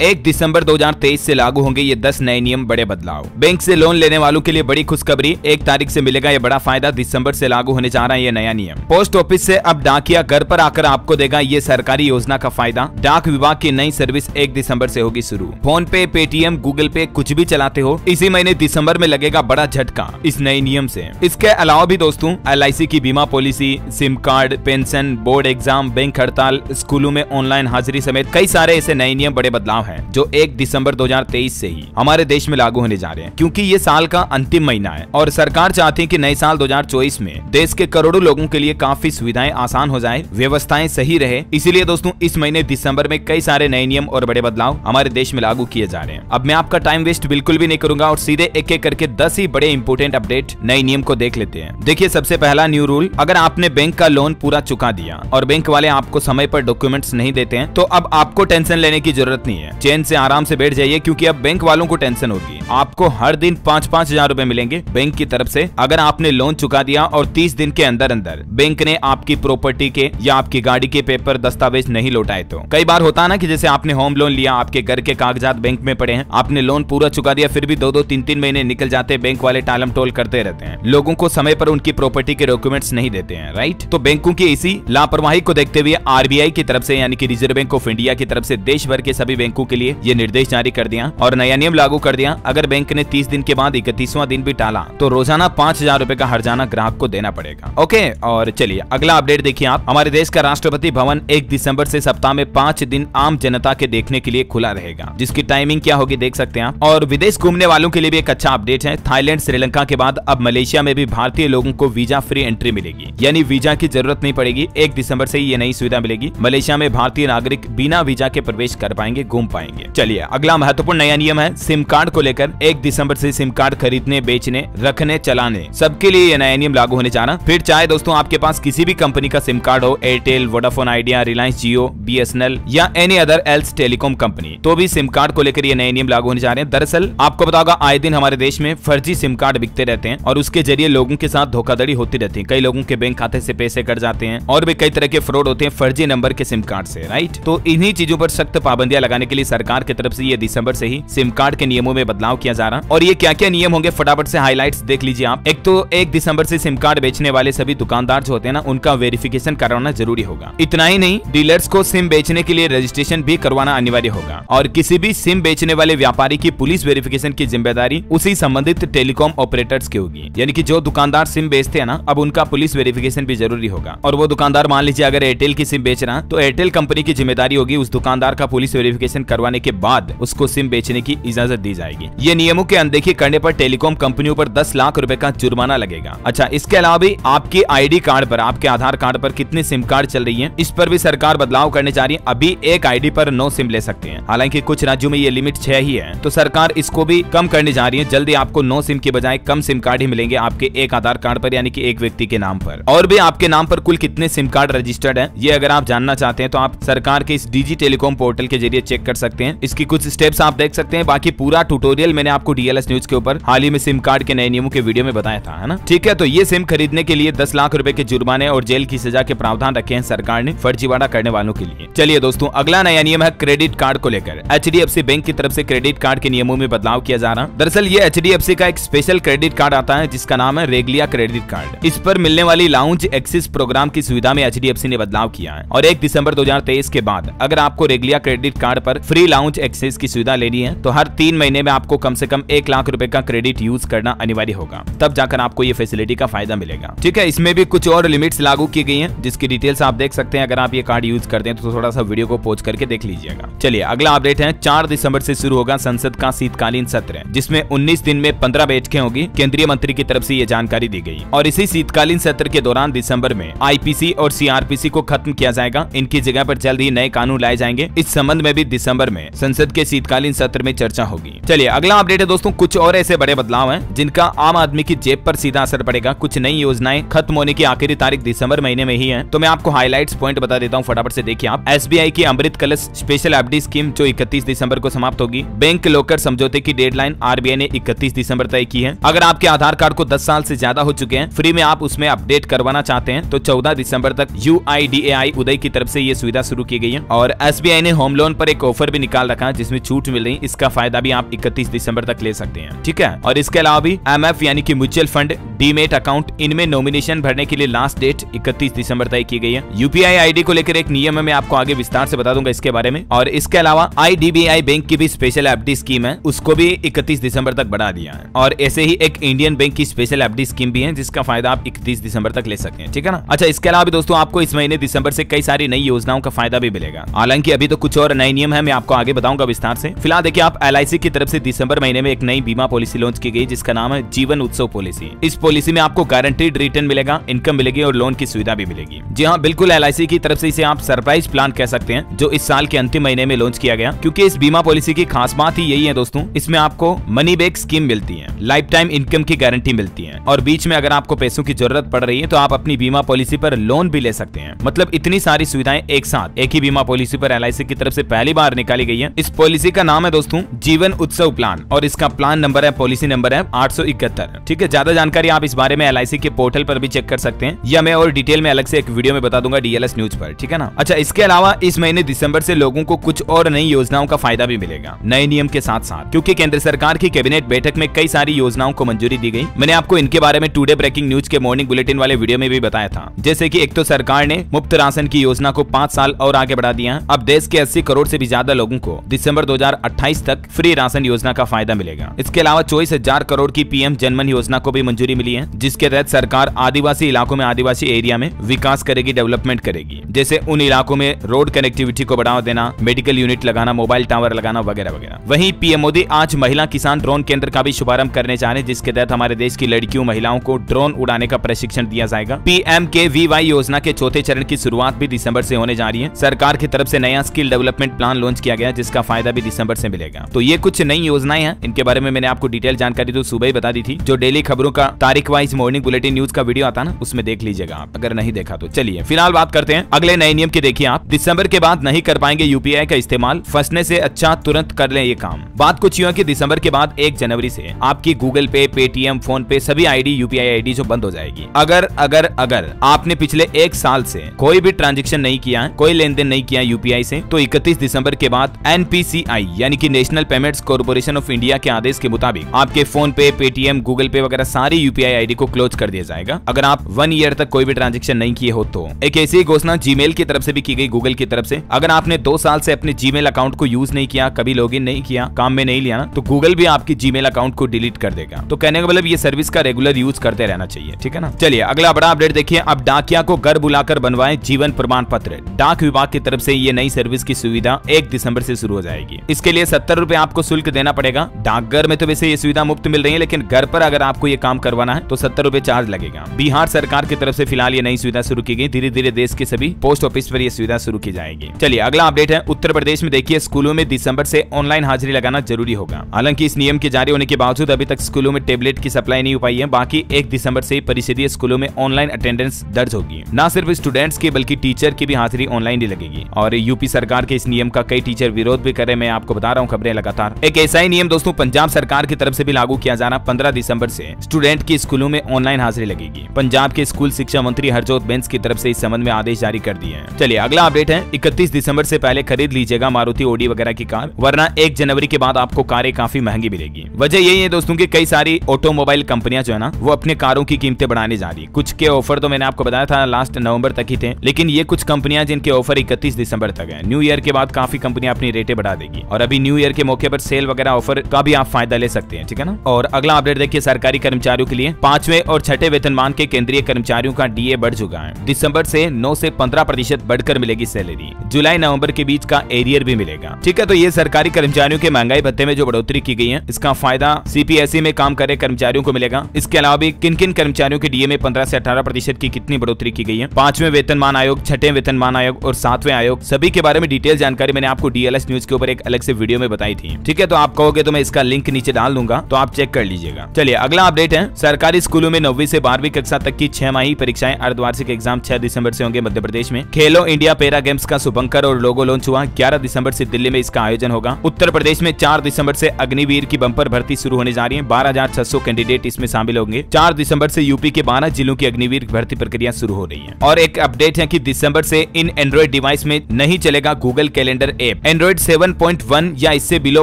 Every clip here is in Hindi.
1 दिसंबर 2023 से लागू होंगे ये 10 नए नियम, बड़े बदलाव। बैंक से लोन लेने वालों के लिए बड़ी खुशखबरी, 1 तारीख से मिलेगा ये बड़ा फायदा। दिसंबर से लागू होने जा रहा है ये नया नियम। पोस्ट ऑफिस से अब डाकिया घर पर आकर आपको देगा ये सरकारी योजना का फायदा। डाक विभाग की नई सर्विस 1 दिसंबर से होगी शुरू। फोन पे, पेटीएम, गूगल पे कुछ भी चलाते हो, इसी महीने दिसंबर में लगेगा बड़ा झटका इस नए नियम से। इसके अलावा भी दोस्तों LIC की बीमा policy, SIM card, pension, board exam, bank हड़ताल, स्कूलों में ऑनलाइन हाजिरी समेत कई सारे ऐसे नए नियम, बड़े बदलाव हैं जो 1 दिसंबर 2023 से ही हमारे देश में लागू होने जा रहे हैं। क्योंकि ये साल का अंतिम महीना है और सरकार चाहती है कि नए साल 2024 में देश के करोड़ों लोगों के लिए काफी सुविधाएं आसान हो जाए, व्यवस्थाएं सही रहे। इसीलिए दोस्तों इस महीने दिसंबर में कई सारे नए नियम और बड़े बदलाव हमारे देश में लागू किए जा रहे हैं। अब मैं आपका टाइम वेस्ट बिल्कुल भी नहीं करूंगा और सीधे एक एक करके 10 ही बड़े इंपोर्टेंट अपडेट नए नियम को देख लेते हैं। देखिए, सबसे पहला न्यू रूल, अगर आपने बैंक का लोन पूरा चुका दिया और बैंक वाले आपको समय पर डॉक्यूमेंट्स नहीं देते हैं तो अब आपको टेंशन लेने की जरूरत नहीं है। चैन से आराम से बैठ जाइए, क्योंकि अब बैंक वालों को टेंशन होगी। आपको हर दिन 5-5 हजार रुपए मिलेंगे बैंक की तरफ से अगर आपने लोन चुका दिया और 30 दिन के अंदर अंदर बैंक ने आपकी प्रॉपर्टी के या आपकी गाड़ी के पेपर दस्तावेज नहीं लौटाए तो। कई बार होता है ना कि जैसे आपने होम लोन लिया, आपके घर के कागजात बैंक में पड़े हैं, आपने लोन पूरा चुका दिया, फिर भी 2-2, 3-3 महीने निकल जाते, बैंक वाले टालम टोल करते रहते हैं, लोगों को समय पर उनकी प्रॉपर्टी के डॉक्यूमेंट्स नहीं देते हैं, राइट। तो बैंकों की इसी लापरवाही को देखते हुए RBI की तरफ से यानी कि रिजर्व बैंक ऑफ इंडिया की तरफ से देश भर के सभी बैंकों के लिए ये निर्देश जारी कर दिया और नया नियम लागू कर दिया। अगर बैंक ने 30 दिन के बाद 31वां दिन भी टाला तो रोजाना 5,000 रुपए का हर्जाना ग्राहक को देना पड़ेगा। ओके, और चलिए अगला अपडेट देखिए आप। हमारे देश का राष्ट्रपति भवन 1 दिसंबर से सप्ताह में 5 दिन आम जनता के देखने के लिए खुला रहेगा, जिसकी टाइमिंग क्या होगी देख सकते हैं आप। और विदेश घूमने वालों के लिए भी एक अच्छा अपडेट है। थाईलैंड, श्रीलंका के बाद अब मलेशिया में भी भारतीय लोगों को वीजा फ्री एंट्री मिलेगी, यानी वीजा की जरूरत नहीं पड़ेगी। 1 दिसंबर से ये नई सुविधा मिलेगी। मलेशिया में भारतीय नागरिक बिना वीजा के प्रवेश कर पाएंगे, घूम पाएंगे। चलिए अगला महत्वपूर्ण नया नियम है सिम कार्ड को लेकर। 1 दिसंबर से सिम कार्ड खरीदने, बेचने, रखने, चलाने सबके लिए ये नया नियम लागू होने जा रहा। फिर चाहे दोस्तों आपके पास किसी भी कंपनी का सिम कार्ड हो, एयरटेल, वोडाफोन आइडिया, रिलायंस जियो, BSNL या any other else telecom company, तो भी सिम कार्ड को लेकर ये नए नियम लागू होने जा रहे हैं। दरअसल आपको पता होगा आए दिन हमारे देश में फर्जी सिम कार्ड बिकते रहते हैं और उसके जरिए लोगों के साथ धोखाधड़ी होती रहती है। कई लोगों के बैंक खाते से पैसे कट जाते हैं और भी कई तरह के फ्रॉड होते हैं फर्जी नंबर के सिम कार्ड से, राइट। तो इन्हीं चीजों पर सख्त पाबंदियां लगाने के लिए सरकार की तरफ से ये दिसंबर से ही सिम कार्ड के नियमों में बदलाव किया जा रहा। और ये क्या क्या नियम होंगे फटाफट से हाइलाइट्स देख लीजिए आप। एक तो 1 दिसंबर से सिम कार्ड बेचने वाले सभी दुकानदार जो होते हैं ना, उनका वेरिफिकेशन करवाना जरूरी होगा। इतना ही नहीं, डीलर्स को सिम बेचने के लिए रजिस्ट्रेशन भी करवाना अनिवार्य होगा और किसी भी सिम बेचने वाले व्यापारी की पुलिस वेरिफिकेशन की जिम्मेदारी उसी संबंधित टेलीकॉम ऑपरेटर्स की होगी। यानी कि जो दुकानदार सिम बेचते हैं ना, अब उनका पुलिस वेरिफिकेशन भी जरूरी होगा। और वो दुकानदार मान लीजिए अगर एयरटेल की सिम बेच रहा तो एयरटेल कंपनी की जिम्मेदारी होगी उस दुकानदार का पुलिस वेरिफिकेशन करवाने के बाद उसको सिम बेचने की इजाजत दी जाएगी। ये नियमों के अनदेखी करने पर टेलीकॉम कंपनियों पर 10 लाख रुपए का जुर्माना लगेगा। अच्छा, इसके अलावा भी आपके ID कार्ड पर, आपके आधार कार्ड पर कितने सिम कार्ड चल रही है, इस पर भी सरकार बदलाव करने जा रही है। अभी एक ID पर 9 सिम ले सकते हैं, हालांकि कुछ राज्यों में ये लिमिट 6 ही है, तो सरकार इसको भी कम करने जा रही है। जल्दी आपको 9 सिम की बजाय कम सिम कार्ड ही मिलेंगे आपके एक आधार कार्ड पर, यानी कि एक व्यक्ति के नाम पर। और भी आपके नाम पर कुल कितने सिम कार्ड रजिस्टर्ड है, ये अगर आप जानना चाहते हैं तो आप सरकार के इस डिजी टेलीकॉम पोर्टल के जरिए चेक कर सकते हैं। इसकी कुछ स्टेप्स आप देख सकते हैं। बाकी पूरा ट्यूटोरियल मैंने आपको DLS न्यूज के ऊपर हाल ही में सिम कार्ड के नए नियमों के वीडियो में बताया था, है ना। ठीक है, तो ये सिम खरीदने के लिए 10 लाख रुपए के जुर्माने और जेल की सजा के प्रावधान रखे हैं सरकार ने फर्जीवाड़ा करने वालों के लिए। चलिए दोस्तों, अगला नया नियम है क्रेडिट कार्ड को लेकर। HDFC बैंक की तरफ से क्रेडिट कार्ड के नियमों में बदलाव किया जा रहा। दरअसल ये HDFC का एक स्पेशल क्रेडिट कार्ड आता है जिसका नाम है रेगलिया क्रेडिट कार्ड। इस पर मिलने वाली लाउंज एक्सेस प्रोग्राम की सुविधा में HDFC ने बदलाव किया है और 1 दिसंबर 2023 के बाद अगर आपको रेगलिया क्रेडिट कार्ड पर फ्री लाउंज एक्सेस की सुविधा लेनी है तो हर 3 महीने में आपको कम से कम 1 लाख रुपए का क्रेडिट यूज करना अनिवार्य होगा, तब जाकर आपको ये फैसिलिटी का फायदा मिलेगा। ठीक है, इसमें भी कुछ और लिमिट्स लागू की गई हैं जिसकी डिटेल्स आप देख सकते हैं। अगर आप ये कार्ड यूज करते हैं तो थोड़ा सा वीडियो को पॉज करके देख लीजिएगा। चलिए अगला अपडेट है 4 दिसंबर से शुरू होगा संसद का शीतकालीन सत्र, जिसमें 19 दिन में 15 बैठकें होगी। केंद्रीय मंत्री की तरफ से ये जानकारी दी गई और इसी शीतकालीन सत्र के दौरान दिसंबर में IPC और CRPC को खत्म किया जाएगा। इनकी जगह पर जल्द ही नए कानून लाए जाएंगे। इस संबंध में भी दिसंबर में संसद के शीतकालीन सत्र में चर्चा होगी। चलिए अगला अपडेट है दोस्तों, कुछ और ऐसे बड़े बदलाव हैं जिनका आम आदमी की जेब पर सीधा असर पड़ेगा। कुछ नई योजनाएं खत्म होने की आखिरी तारीख दिसंबर महीने में ही है, तो मैं आपको हाइलाइट्स पॉइंट बता देता हूं, फटाफट से देखिए आप। SBI की अमृत कलश स्पेशल FD स्कीम जो 31 दिसंबर को समाप्त होगी। बैंक लॉकर समझौते की डेडलाइन RBI ने 31 दिसंबर तय की है। अगर आपके आधार कार्ड को 10 साल से ज्यादा हो चुके हैं, फ्री में आप उसमें अपडेट करवाना चाहते हैं तो 14 दिसंबर तक UIDAI उदय की तरफ से ये सुविधा शुरू की गई है। और SBI ने होम लोन पर एक ऑफर भी निकाल रखा है जिसमें छूट मिल रही, इसका फायदा भी आप 31 दिसंबर तक ले सकते हैं। ठीक है, और इसके अलावा भी MF यानी कि म्यूचुअल फंड, डीमेट अकाउंट, इनमें नॉमिनेशन भरने के लिए लास्ट डेट 31 दिसंबर तय की गई है। UPI ID को लेकर एक नियम है, मैं आपको आगे विस्तार से बता दूंगा इसके बारे में। और इसके अलावा IDBI बैंक की भी स्पेशल FD स्कीम है, उसको भी 31 दिसंबर तक बढ़ा दिया है। और ऐसे ही एक इंडियन बैंक की स्पेशल FD स्कीम भी है जिसका फायदा आप 31 दिसंबर तक ले सकते हैं। ठीक है ना। अच्छा, इसके अलावा भी दोस्तों आपको इस महीने दिसंबर से कई सारी नई योजनाओं का फायदा भी मिलेगा। हालांकि अभी तो कुछ और नए नियम है, मैं आपको आगे बताऊंगा विस्तार से। फिलहाल देखिए, आप LIC की तरफ से दिसंबर महीने में एक नई बीमा पॉलिसी लॉन्च की गई जिसका नाम है जीवन उत्सव पॉलिसी। इस पॉलिसी में आपको गारंटीड रिटर्न मिलेगा, इनकम मिलेगी और लोन की सुविधा भी मिलेगी। जी हाँ, बिल्कुल LIC की तरफ से इसे आप सरप्राइज प्लान कह सकते हैं, जो इस साल के अंतिम महीने में लॉन्च किया गया। क्योंकि इस बीमा पॉलिसी की खास बात ही यही है दोस्तों, इसमें आपको मनी बैक स्कीम मिलती है, लाइफ टाइम इनकम की गारंटी मिलती है, और बीच में अगर आपको पैसों की जरूरत पड़ रही है तो आप अपनी बीमा पॉलिसी पर लोन भी ले सकते हैं। मतलब इतनी सारी सुविधाएं एक साथ एक ही बीमा पॉलिसी पर LIC की तरफ से पहली बार निकाली गई है। इस पॉलिसी का नाम है दोस्तों जीवन उत्सव प्लान, और इसका प्लान नंबर है, पॉलिसी नंबर है 871। ठीक है, ज्यादा जानकारी आप इस बारे में LIC के पोर्टल पर भी चेक कर सकते हैं, या मैं और डिटेल में अलग से एक वीडियो में बता दूंगा DLS न्यूज पर। ठीक है ना। अच्छा, इसके अलावा इस महीने दिसंबर से लोगों को कुछ और नई योजनाओं का फायदा भी मिलेगा नए नियम के साथ साथ, क्योंकि केंद्र सरकार की कैबिनेट बैठक में कई सारी योजनाओं को मंजूरी दी गई। मैंने आपको इनके बारे में टुडे ब्रेकिंग न्यूज के मॉर्निंग बुलेटिन वाले वीडियो में भी बताया था। जैसे कि एक तो सरकार ने मुफ्त राशन की योजना को 5 साल और आगे बढ़ा दिया है। अब देश के 80 करोड़ से भी ज्यादा लोगों को दिसंबर 2028 तक फ्री राशन योजना का फायदा मिलेगा। इसके अलावा 24,000 करोड़ की PM जनमन योजना को भी मंजूरी मिली है, जिसके तहत सरकार आदिवासी इलाकों में, आदिवासी एरिया में विकास करेगी, डेवलपमेंट करेगी। जैसे उन इलाकों में रोड कनेक्टिविटी को बढ़ावा देना, मेडिकल यूनिट लगाना, मोबाइल टावर लगाना वगैरह वगैरह। वहीं PM मोदी आज महिला किसान ड्रोन केंद्र का भी शुभारंभ करने जा रहे हैं, जिसके तहत हमारे देश की लड़कियों, महिलाओं को ड्रोन उड़ाने का प्रशिक्षण दिया जाएगा। PMKVY योजना के चौथे चरण की शुरुआत भी दिसंबर से होने जा रही है। सरकार की तरफ से नया स्किल डेवलपमेंट प्लान लॉन्च किया गया, जिसका फायदा भी दिसंबर से मिलेगा। तो ये कुछ नई योजनाएं हैं, इनके बारे में मैंने आपको डिटेल जानकारी तो सुबह ही बता दी थी। जो डेली खबरों का तारीख वाइज मॉर्निंग बुलेटिन न्यूज का वीडियो आता है ना, उसमें देख लीजिएगा आप, अगर नहीं देखा तो। चलिए फिलहाल बात करते हैं अगले नए नियम की। देखिए, आप दिसंबर के बाद नहीं कर पाएंगे UPI का इस्तेमाल, फंसने से अच्छा तुरंत कर लें ये काम। बात कुछ यूं है कि दिसंबर के बाद 1 जनवरी से आपकी गूगल पे, पेटीएम, फोन पे सभी ID UPI ID जो बंद हो जाएगी। अगर आपने पिछले 1 साल से कोई भी ट्रांजेक्शन नहीं किया है, कोई लेन देन नहीं किया UPI से, तो 31 दिसंबर के बाद NPCI यानी कि national payments corporation of India के आदेश के मुताबिक आपके फोन पे, पेटीएम, गूगल पे वगैरह सारी UPI ID को क्लोज कर दिया जाएगा। अगर आप 1 ईयर तक कोई भी ट्रांजेक्शन नहीं किए हो तो। एक ऐसी घोषणा जीमेल की तरफ से भी की गई, गूगल की तरफ से। अगर आपने 2 साल से अपने जीमेल अकाउंट को यूज नहीं किया, कभी लॉगिन नहीं किया, काम में नहीं लिया ना, तो गूगल भी आपकी जीमेल अकाउंट को डिलीट कर देगा। तो कहने का मतलब ये सर्विस का रेगुलर यूज करते रहना चाहिए। ठीक है ना। चलिए अगला बड़ा अपडेट देखिए। अब डाकिया को घर बुलाकर बनवाएं जीवन प्रमाण पत्र। डाक विभाग की तरफ से ये नई सर्विस की सुविधा 1 दिसंबर से शुरू हो जाएगी। इसके लिए 70 रुपए आपको शुल्क देना पड़ेगा। डाकघर में तो वैसे ये सुविधा मुफ्त मिल रही है, लेकिन घर पर अगर आपको ये काम करवाना है तो 70 रुपए चार्ज लगेगा। बिहार सरकार की तरफ से फिलहाल ये नई सुविधा शुरू की गई। धीरे धीरे देश के सभी पोस्ट ऑफिस पर यह सुविधा शुरू की जाएगी। चलिए अगला अपडेट है। उत्तर प्रदेश में देखिए, स्कूलों में दिसंबर से ऑनलाइन हाजिरी लगाना जरूरी होगा। हालांकि इस नियम के जारी होने के बावजूद अभी तक स्कूलों में टेबलेट की सप्लाई नहीं हो पाई है। बाकी 1 दिसंबर से परिषदीय स्कूलों में ऑनलाइन अटेंडेंस दर्ज होगी। न सिर्फ स्टूडेंट्स की बल्कि टीचर की भी हाजिरी ऑनलाइन ही लगेगी। और यूपी सरकार के इस नियम का कई टीचर विरोध भी कर रहे हैं। मैं आपको बता रहा हूँ खबरें लगातार। एक ऐसा ही नियम दोस्तों पंजाब सरकार की तरफ से भी लागू किया जा रहा। 15 दिसंबर से स्टूडेंट की स्कूलों में ऑनलाइन हाजिरी लगेगी। पंजाब के स्कूल शिक्षा मंत्री हरजोत बेंस की तरफ से इस संबंध में आदेश जारी कर दिए हैं। चलिए अगला अपडेट है। 31 दिसंबर से पहले खरीद लीजिएगा मारुति ओडी वगैरह की कार, वरना 1 जनवरी के बाद आपको कारें काफी महंगी मिलेगी। वजह यही है दोस्तों कि कई सारी ऑटोमोबाइल कंपनियां जो है ना, वो अपने कारों की कीमतें बढ़ाने जा रही। कुछ के ऑफर तो मैंने आपको बताया था लास्ट नवंबर तक ही थे, लेकिन ये कुछ कंपनियां जिनके ऑफर 31 दिसंबर तक है। न्यू ईयर के बाद काफी कंपनियां अपनी रेटें बढ़ा देगी, और अभी न्यू ईयर के मौके पर सेल वगैरह ऑफर का भी आप फायदा ले सकते हैं। ठीक है ना। और अगला अपडेट देखिए, सरकारी कर्मचारियों के लिए 5वें और 6ठे वेतनमान के केंद्रीय कर्मचारियों का DA बढ़ चुका है। दिसंबर से 9 से 15% बढ़कर मिलेगी सैलरी। जुलाई नवंबर के बीच का एरियर भी मिलेगा। ठीक है, तो ये सरकारी कर्मचारियों के महंगाई भत्ते में जो बढ़ोतरी की गई है, इसका फायदा CPSE में काम करे कर्मचारियों को मिलेगा। इसके अलावा भी किन किन कर्मचारियों के DA में 15 से 18% की कितनी बढ़ोतरी की गई है, 5वें वेतनमान आयोग, 6ठे वेतनमान आयोग और 7वें आयोग, सभी के बारे में डिटेल जानकारी मैंने आपको DLS न्यूज के ऊपर एक अलग से वीडियो में बताई थी। ठीक है, तो आप कहोगे तो मैं इसका लिंक नीचे डाल दूंगा, तो आप चेक कर लीजिएगा। चलिए अगला अपडेट है। सरकारी स्कूलों में 9वीं से 12वीं कक्षा तक की 6 माही परीक्षाएं, अर्धवार्षिक एग्जाम 6 दिसंबर से होंगे मध्य प्रदेश में। खेलो इंडिया पैरा गेम्स का शुभंकर और लोगो लॉन्च हुआ। 11 दिसंबर से दिल्ली में इसका आयोजन होगा। उत्तर प्रदेश में 4 दिसंबर से अग्निवीर की बंपर भर्ती शुरू होने जा रही है। 12,600 कैंडिडेट इसमें शामिल होंगे। 4 दिसंबर से यूपी के 12 जिलों की अग्निवीर भर्ती प्रक्रिया शुरू हो रही है। और एक अपडेट है कि दिसंबर से इन एंड्रॉइड डिवाइस में नहीं चलेगा गूगल कैलेंडर ऐप। एंड्रॉइड 7.1 या इससे बिलो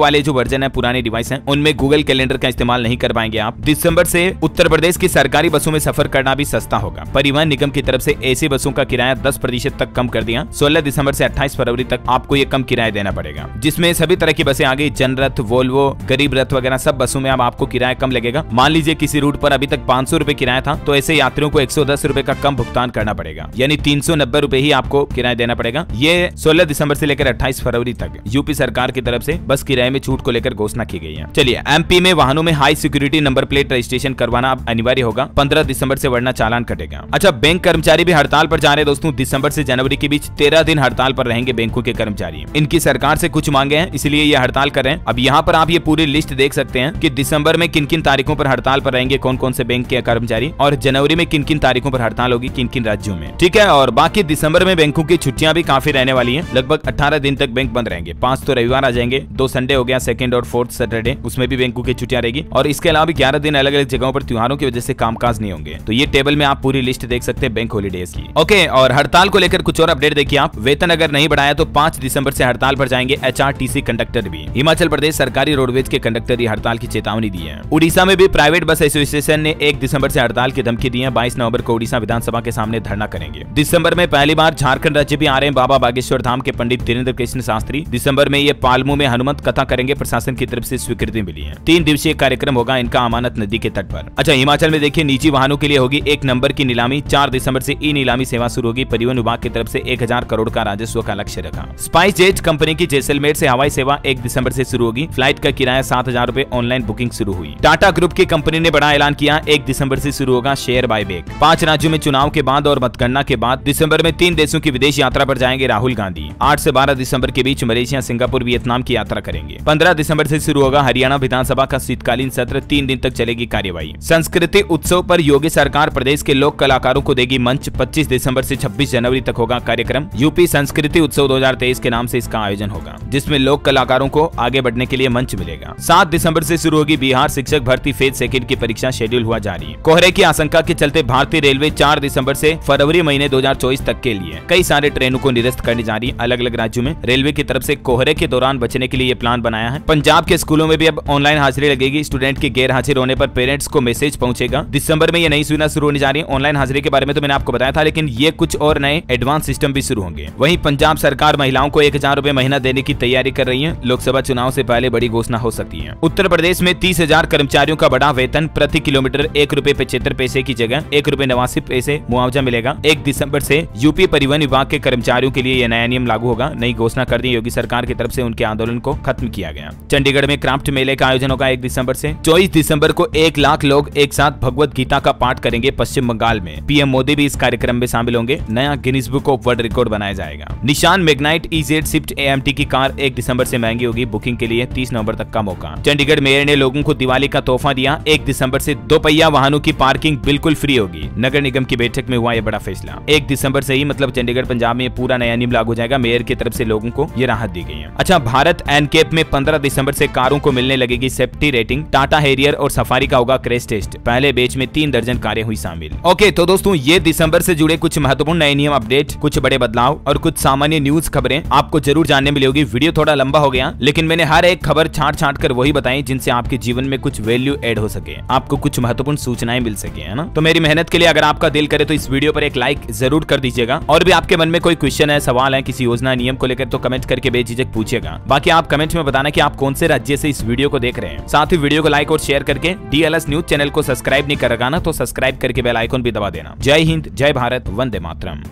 वाले जो वर्जन है पुराने डिवाइस हैं उनमें गूगल कैलेंडर का इस्तेमाल नहीं कर पाएंगे आप। दिसंबर से उत्तर प्रदेश की सरकारी बसों में सफर करना भी सस्ता होगा। परिवहन निगम की तरफ से एसी बसों का किराया 10% तक कम कर दिया। 16 दिसंबर से 28 फरवरी तक आपको ये कम किराया देना पड़ेगा, जिसमें सभी तरह की बसें आ गई। जनरथ, वोल्वो, गरीब रथ वगैरह सब बसों में अब आपको किराया कम लगेगा। मान लीजिए किसी रूट पर अभी तक 500 रुपए किराया था तो ऐसे यात्रियों को 110 रुपए का कम भुगतान करना पड़ेगा, यानी 390 रुपए ही आपको किराया देना पड़ेगा। ये 16 दिसंबर से लेकर 28 फरवरी तक यूपी सरकार की तरफ से बस किराए में छूट को लेकर घोषणा की गई है। चलिए, एमपी में वाहनों में high security number plate registration करवाना अब अनिवार्य होगा 15 दिसंबर से, वरना चालान कटेगा। अच्छा, बैंक कर्मचारी भी हड़ताल पर जा रहे हैं दोस्तों। दिसंबर से जनवरी के बीच 13 दिन हड़ताल पर रहेंगे बैंकों के कर्मचारी। इनकी सरकार से कुछ मांगे हैं इसलिए ये हड़ताल कर रहे हैं। अब यहाँ पर आप ये पूरी लिस्ट देख सकते हैं कि दिसंबर में किन किन तारीखों पर हड़ताल पर रहेंगे कौन कौन से बैंक के कर्मचारी, और जनवरी में किन किन तारीखों पर हड़ताल होगी किन किन राज्यों में। ठीक है, और बाकी दिसंबर में बैंकों की छुट्टियां भी काफी रहने वाली हैं। लगभग 18 दिन तक बैंक बंद रहेंगे। 5 तो रविवार आ जाएंगे, 2 संडे हो गया, 2nd और 4th सैटरडे, उसमें भी बैंकों की छुट्टियां रहेगी। और इसके अलावा 11 दिन अलग अलग जगहों पर त्योहारों की वजह से कामकाज नहीं होंगे। तो ये टेबल में आप पूरी लिस्ट देख सकते हैं बैंक हॉलीडेज की। ओके, और हड़ताल को लेकर कुछ और अपडेट देखिए आप। वेतन अगर नहीं बढ़ाया तो 5 दिसंबर से हड़ताल पर जाएंगे एचआरटीसी कंडक्टर भी। हिमाचल प्रदेश सरकारी रोडवेज के कंडक्टर ये हड़ताल की चेतावनी दी है। उड़ीसा में भी प्राइवेट बस एसोसिएशन ने 1 दिसंबर से हड़ताल की धमकी दी है। 22 नवंबर को उड़ीसा विधानसभा के सामने धरना करेंगे। दिसंबर में पहली बार झारखंड राज्य भी आ रहे हैं बाबा बागेश्वर धाम के पंडित धीरेन्द्र कृष्ण शास्त्री। दिसंबर में ये पालमू में हनुमत कथा करेंगे, प्रशासन की तरफ से स्वीकृति मिली है। 3 दिवसीय कार्यक्रम होगा इनका अमानत नदी के तट पर। अच्छा, हिमाचल में देखिए निजी वाहनों के लिए होगी 1 नंबर की नीलामी। 4 दिसंबर से ई नीलामी सेवा शुरू होगी। परिवहन विभाग की तरफ से 1000 करोड़ का राजस्व का लक्ष्य रखा। स्पाइस जेट कंपनी की जैसलमेर से हवाई सेवा 1 दिसंबर से शुरू होगी। फ्लाइट का किराया 7000 रुपए, ऑनलाइन बुकिंग शुरू हुई। टाटा ग्रुप की कंपनी ने बड़ा ऐलान किया, 1 दिसंबर से शुरू होगा शेयर बायबैक। 5 राज्यों में चुनाव के बाद और मतगणना के बाद दिसंबर में 3 देशों की विदेश यात्रा पर जाएंगे राहुल गांधी। 8 से 12 दिसंबर के बीच मलेशिया, सिंगापुर, वियतनाम की यात्रा करेंगे। 15 दिसंबर से शुरू होगा हरियाणा विधानसभा का शीतकालीन सत्र। 3 दिन तक चलेगी कार्यवाही। संस्कृति उत्सव पर योगी सरकार प्रदेश के लोक कलाकारों को देगी मंच। 25 दिसंबर से 26 जनवरी तक होगा कार्यक्रम। यूपी संस्कृति उत्सव 2023 के नाम से इसका आयोजन होगा, जिसमें लोक कलाकारों को आगे बढ़ने के लिए मंच मिलेगा। 7 दिसंबर से शुरू होगी बिहार शिक्षक भर्ती फेज 2 की परीक्षा, शेड्यूल हुआ जारी। कोहरे की आशंका के चलते भारतीय रेलवे 4 दिसंबर से फरवरी महीने 2024 तक के लिए कई सारे ट्रेनों को निरस्त करने जा रही है। अलग अलग राज्यों में रेलवे की तरफ से कोहरे के दौरान बचने के लिए ये प्लान बनाया है। पंजाब के स्कूलों में भी अब ऑनलाइन हाजिरी लगेगी। स्टूडेंट के गैर हाजिर होने पर पेरेंट्स को मैसेज पहुंचेगा। दिसंबर में ये नई सुविधा शुरू होने जा रही है। ऑनलाइन हाजिरी के बारे में तो मैंने आपको बताया था, लेकिन ये कुछ और नए एडवांस सिस्टम भी शुरू होंगे। वहीं पंजाब सरकार महिलाओं को 1000 रुपए महीना देने की तैयारी कर रही है। लोकसभा चुनाव से पहले बड़ी घोषणा हो सकती है। उत्तर प्रदेश में 30,000 कर्मचारियों का बढ़ा वेतन। प्रति किलोमीटर 1 रुपए 75 पैसे की जगह 1 रुपए 89 पैसे मुआवजा मिलेगा। 1 दिसंबर से यूपी परिवहन विभाग के कर्मचारियों के लिए यह नया नियम लागू होगा। नई घोषणा कर दी योगी सरकार की तरफ से। उनके आंदोलन को खत्म किया गया। चंडीगढ़ में क्राफ्ट मेले का आयोजन होगा 1 दिसंबर से। 24 दिसंबर को 1 लाख लोग एक साथ भगवत गीता का पाठ करेंगे पश्चिम बंगाल में। पीएम मोदी भी इस कार्यक्रम में शामिल होंगे। नया Guinness book of world record बनाया जाएगा। निशान मैग्नाइट EZ स्विफ्ट AMT की कार 1 दिसंबर से महंगी होगी। बुकिंग के लिए 30 नवंबर तक का मौका। चंडीगढ़ मेयर ने लोगों को दिवाली का तोहफा दिया। 1 दिसंबर से 2 पहिया वाहनों की पार्किंग बिल्कुल फ्री होगी। नगर निगम की बैठक में हुआ यह बड़ा फैसला। 1 दिसंबर से ही मतलब चंडीगढ़ पंजाब में पूरा नया नियम लागू हो जाएगा। मेयर की तरफ से लोगों को ये राहत दी गई है। अच्छा, भारत एनकेप में 15 दिसंबर से कारों को मिलने लगेगी सेफ्टी रेटिंग। टाटा हैरियर और सफारी का होगा क्रैश टेस्ट। पहले बैच में 3 दर्जन कारें हुई शामिल। ओके, तो दोस्तों ये दिसंबर से जुड़े कुछ महत्वपूर्ण नए नियम अपडेट, कुछ बड़े बदलाव और कुछ सामान्य न्यूज खबरें आपको जरूर जानने मिलेगी। वीडियो थोड़ा लंबा हो गया, लेकिन मैंने हर एक खबर छांट कर वही बताई जिनसे आपके जीवन में कुछ वैल्यू ऐड हो सके, आपको कुछ महत्वपूर्ण सूचनाएं मिल सके, है ना। तो मेरी मेहनत के लिए अगर आपका दिल करे तो इस वीडियो पर एक लाइक जरूर कर दीजिएगा। और भी आपके मन में कोई क्वेश्चन है, सवाल है किसी योजना नियम को लेकर, तो कमेंट करके बेझिझक पूछिएगा। बाकी आप कमेंट में बताना कि आप कौन से राज्य से इस वीडियो को देख रहे हैं। साथ ही वीडियो को लाइक और शेयर करके DLS न्यूज चैनल को सब्सक्राइब नहीं कर रखा ना, तो सब्सक्राइब करके बेल आइकन भी दबा देना। जय हिंद, जय भारत, वंदे मातरम।